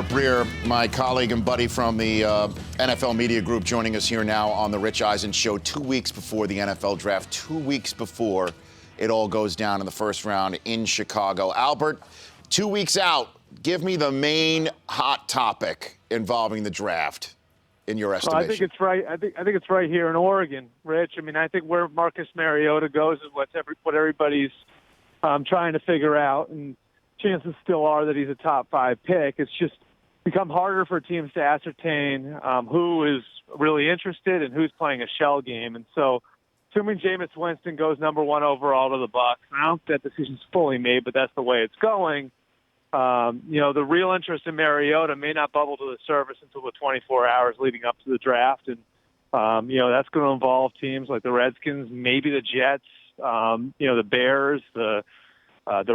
Albert Breer, my colleague and buddy from the NFL Media Group, joining us here now on the Rich Eisen Show 2 weeks before the NFL Draft, 2 weeks before it all goes down in the first round in Chicago. Albert, 2 weeks out, give me the main hot topic involving the draft in your estimation. Well, I think it's right. I think it's right here in Oregon, Rich. I mean, I think where Marcus Mariota goes is what everybody's trying to figure out, and chances still are that he's a top 5 pick. It's just become harder for teams to ascertain who is really interested and who's playing a shell game. And so, assuming Jameis Winston goes number 1 overall to the Bucs, I don't think that decision's fully made, but that's the way it's going. The real interest in Mariota may not bubble to the surface until the 24 hours leading up to the draft. And, that's going to involve teams like the Redskins, maybe the Jets, the Bears, the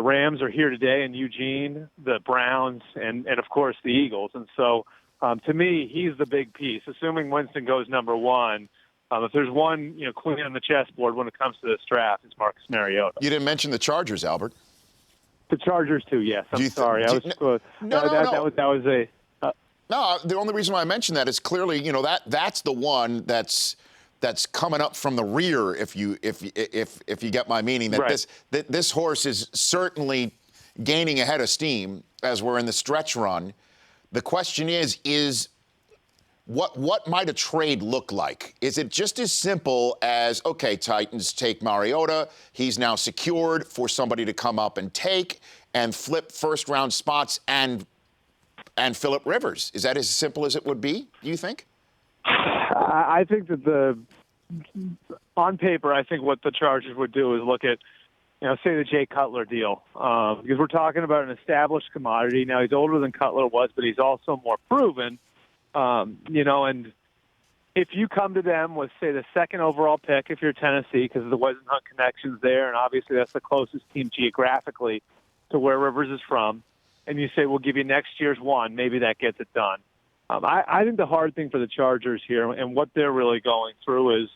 Rams are here today in Eugene, the Browns, and of course, the Eagles. And so, to me, he's the big piece. Assuming Winston goes number 1, if there's one, queen on the chessboard when it comes to this draft, it's Marcus Mariota. You didn't mention the Chargers, Albert. The Chargers too, yes. I'm sorry. No. No, the only reason why I mentioned that is clearly, that's the one that's coming up from the rear, if you get my meaning. That right. this horse is certainly gaining a head of steam as we're in the stretch run. The question is what might a trade look like? Is it just as simple as, okay, Titans take Mariota, he's now secured for somebody to come up and take and flip first-round spots and Phillip Rivers? Is that as simple as it would be, do you think? I think that on paper, I think what the Chargers would do is look at, say the Jay Cutler deal, because we're talking about an established commodity. Now, he's older than Cutler was, but he's also more proven. And if you come to them with, say, the 2nd overall pick, if you're Tennessee, because of the Whisenhunt connections there, and obviously that's the closest team geographically to where Rivers is from, and you say, we'll give you next year's 1, maybe that gets it done. I think the hard thing for the Chargers here and what they're really going through is,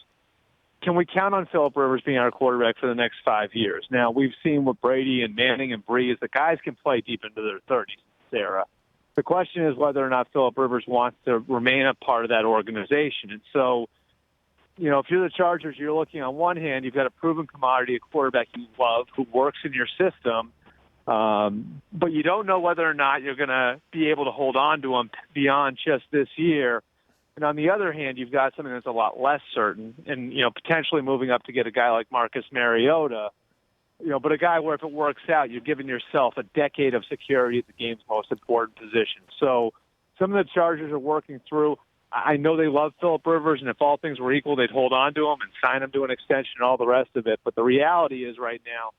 can we count on Phillip Rivers being our quarterback for the next 5 years? Now, we've seen what Brady and Manning and Brees, the guys can play deep into their 30s in this era. The question is whether or not Phillip Rivers wants to remain a part of that organization. And so, if you're the Chargers, you're looking on one hand, you've got a proven commodity, a quarterback you love who works in your system, but you don't know whether or not you're going to be able to hold on to him beyond just this year. And on the other hand, you've got something that's a lot less certain and, potentially moving up to get a guy like Marcus Mariota, but a guy where if it works out, you're giving yourself a decade of security at the game's most important position. So some of the Chargers are working through. I know they love Phillip Rivers, and if all things were equal, they'd hold on to him and sign him to an extension and all the rest of it. But the reality is right now,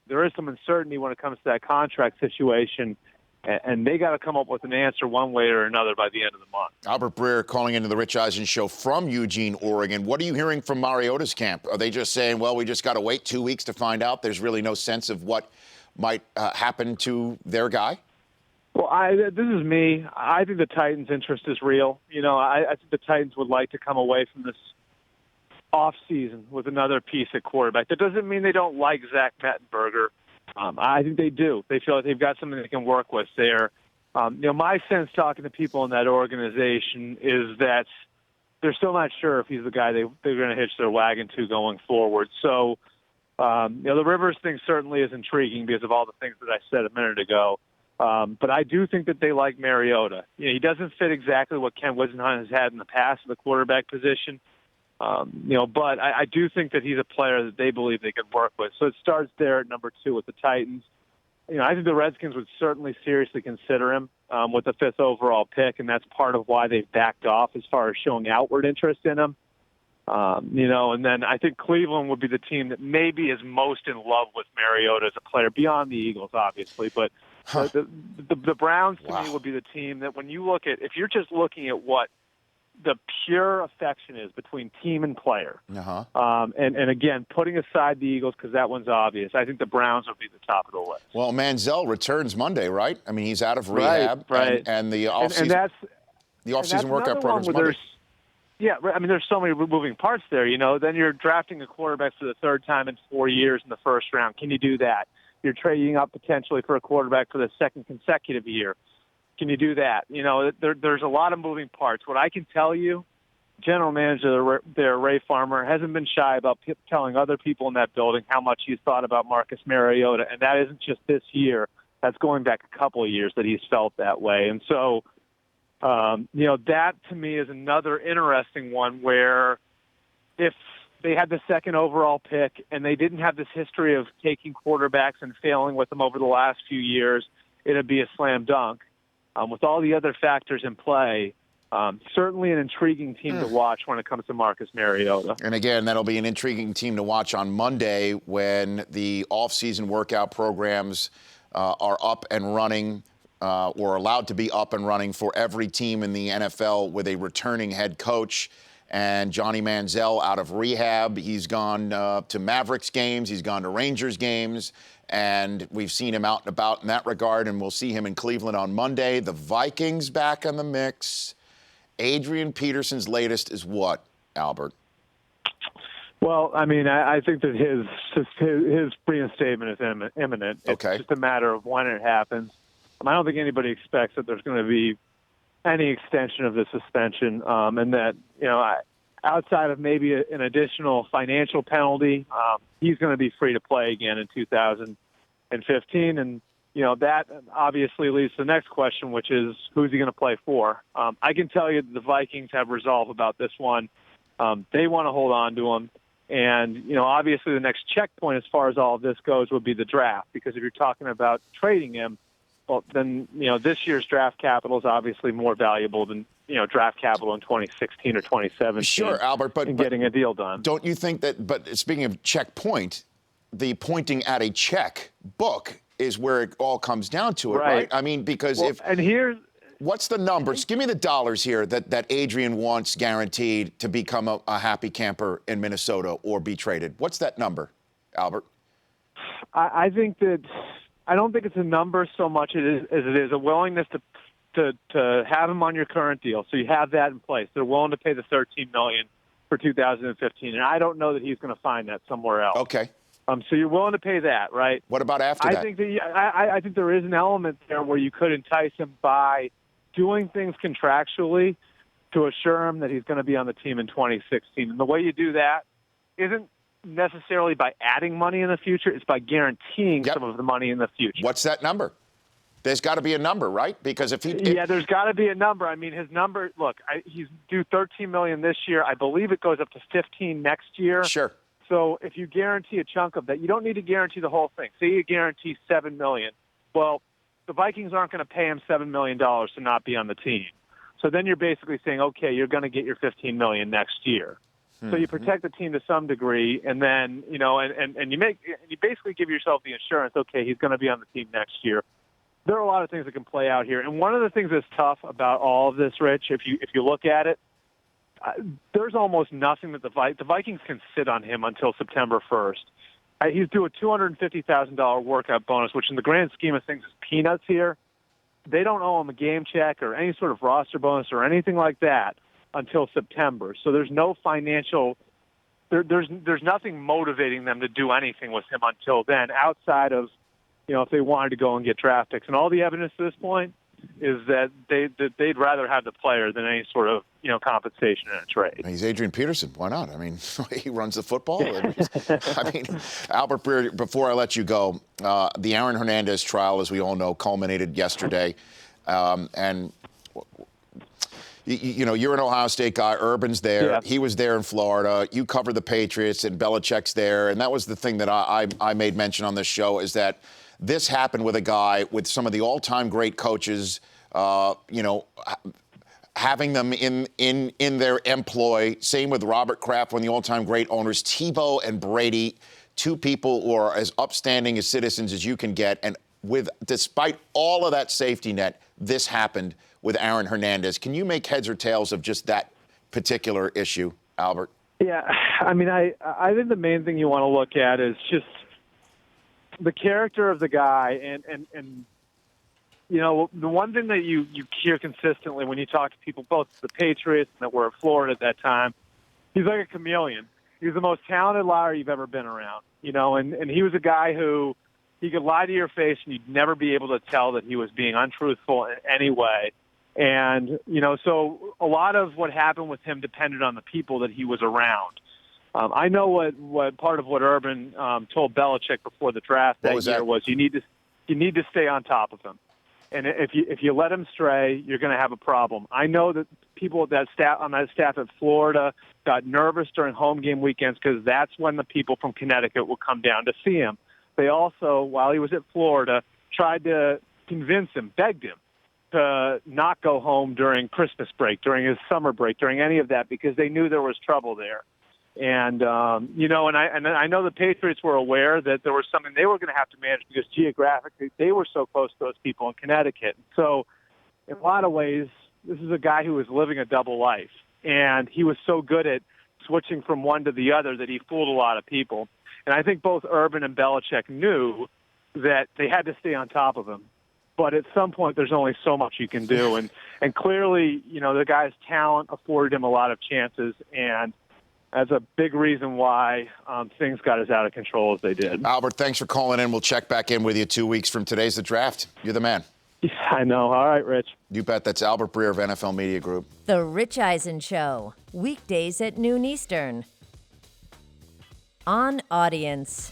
there is some uncertainty when it comes to that contract situation, and they got to come up with an answer one way or another by the end of the month. Albert Breer calling into the Rich Eisen Show from Eugene, Oregon. What are you hearing from Mariota's camp? Are they just saying, well, we just got to wait 2 weeks to find out? There's really no sense of what might happen to their guy? Well, this is me. I think the Titans' interest is real. I think the Titans would like to come away from this offseason with another piece at quarterback. That doesn't mean they don't like Zach Mettenberger. I think they do. They feel like they've got something they can work with there. My sense talking to people in that organization is that they're still not sure if he's the guy they're going to hitch their wagon to going forward. So, the Rivers thing certainly is intriguing because of all the things that I said a minute ago. But I do think that they like Mariota. He doesn't fit exactly what Ken Whisenhunt has had in the past in the quarterback position. But I do think that he's a player that they believe they could work with. So it starts there at number 2 with the Titans. I think the Redskins would certainly seriously consider him with the 5th overall pick, and that's part of why they've backed off as far as showing outward interest in him. And then I think Cleveland would be the team that maybe is most in love with Mariota as a player, beyond the Eagles, obviously. But the Browns, to me, would be the team that when you look at, if you're just looking at what the pure affection is between team and player. And again, putting aside the Eagles because that one's obvious, I think the Browns would be the top of the list. Well, Manziel returns Monday, right? I mean, he's out of rehab. Right. And the offseason workout program's Monday. There's so many moving parts there, Then you're drafting a quarterback for the 3rd time in 4 years in the first round. Can you do that? You're trading up potentially for a quarterback for the 2nd consecutive year. Can you do that? There's a lot of moving parts. What I can tell you, general manager there, Ray Farmer, hasn't been shy about telling other people in that building how much he's thought about Marcus Mariota, and that isn't just this year. That's going back a couple of years that he's felt that way. And so, that to me is another interesting one where if they had the second overall pick and they didn't have this history of taking quarterbacks and failing with them over the last few years, it'd be a slam dunk. With all the other factors in play, certainly an intriguing team to watch when it comes to Marcus Mariota. And again, that'll be an intriguing team to watch on Monday when the offseason workout programs are up and running or allowed to be up and running for every team in the NFL with a returning head coach. And Johnny Manziel out of rehab. He's gone to Mavericks games. He's gone to Rangers games. And we've seen him out and about in that regard, and we'll see him in Cleveland on Monday. The Vikings back in the mix. Adrian Peterson's latest is what, Albert? Well, I mean, I think that his reinstatement is imminent. Okay. It's just a matter of when it happens. I don't think anybody expects that there's going to be any extension of the suspension, and that, outside of maybe an additional financial penalty, he's going to be free to play again in 2015. And, that obviously leads to the next question, which is who's he going to play for? I can tell you that the Vikings have resolve about this one. They want to hold on to him. And, obviously the next checkpoint as far as all of this goes would be the draft, because if you're talking about trading him, well, then, this year's draft capital is obviously more valuable than, draft capital in 2016 or 2017. Sure, Albert, but getting a deal done. Don't you think that, but speaking of checkpoint, the pointing at a check book is where it all comes down to it, right? I mean, because what's the numbers? Give me the dollars here that Adrian wants guaranteed to become a happy camper in Minnesota or be traded. What's that number, Albert? I think that I don't think it's a number so much as it is a willingness to have him on your current deal. So you have that in place. They're willing to pay the $13 million for 2015, and I don't know that he's going to find that somewhere else. Okay. So you're willing to pay that, right? What about after that? I think there is an element there where you could entice him by doing things contractually to assure him that he's going to be on the team in 2016. And the way you do that isn't necessarily by adding money in the future. It's by guaranteeing some of the money in the future. What's that number? There's got to be a number, right? Because there's got to be a number. I mean, his number. Look, he's due $13 million this year. I believe it goes up to $15 next year. Sure. So if you guarantee a chunk of that, you don't need to guarantee the whole thing. Say you guarantee $7 million. Well, the Vikings aren't going to pay him $7 million to not be on the team. So then you're basically saying, okay, you're going to get your $15 million next year. So you protect the team to some degree, and then and you basically give yourself the assurance, okay, he's going to be on the team next year. There are a lot of things that can play out here, and one of the things that's tough about all of this, Rich, if you look at it, there's almost nothing that the Vikings can sit on him until September 1st. He's due a $250,000 workout bonus, which in the grand scheme of things is peanuts here. They don't owe him a game check or any sort of roster bonus or anything like that until September. So there's no financial there's nothing motivating them to do anything with him until then, outside of, if they wanted to go and get draft picks. And all the evidence at this point is that they'd rather have the player than any sort of, compensation in a trade. He's Adrian Peterson. Why not? I mean, he runs the football. I mean, Albert Breer, before I let you go, the Aaron Hernandez trial, as we all know, culminated yesterday. And you're an Ohio State guy. Urban's there. Yeah. He was there in Florida. You cover the Patriots, and Belichick's there. And that was the thing that I made mention on this show, is that this happened with a guy with some of the all-time great coaches, having them in their employ. Same with Robert Kraft, one of the all-time great owners. Tebow and Brady, two people who are as upstanding as citizens as you can get. And despite all of that safety net, this happened with Aaron Hernandez. Can you make heads or tails of just that particular issue, Albert? Yeah, I mean, I think the main thing you want to look at is just the character of the guy, and the one thing that you hear consistently when you talk to people, both the Patriots and that were at Florida at that time, he's like a chameleon. He's the most talented liar you've ever been around, and he was a guy who he could lie to your face and you'd never be able to tell that he was being untruthful in any way. And, so a lot of what happened with him depended on the people that he was around. I know what part of what Urban told Belichick before the draft that year was you need to stay on top of him. And if you let him stray, you're going to have a problem. I know that people on that staff at Florida got nervous during home game weekends because that's when the people from Connecticut would come down to see him. They also, while he was at Florida, tried to convince him, begged him to not go home during Christmas break, during his summer break, during any of that, because they knew there was trouble there. And, and I know the Patriots were aware that there was something they were going to have to manage because geographically they were so close to those people in Connecticut. So in a lot of ways, this is a guy who was living a double life. And he was so good at switching from one to the other that he fooled a lot of people. And I think both Urban and Belichick knew that they had to stay on top of him. But at some point, there's only so much you can do. And clearly, the guy's talent afforded him a lot of chances. And that's a big reason why things got as out of control as they did. Albert, thanks for calling in. We'll check back in with you 2 weeks from today's the draft. You're the man. Yeah, I know. All right, Rich. You bet. That's Albert Breer of NFL Media Group. The Rich Eisen Show, weekdays at noon Eastern. On Audience.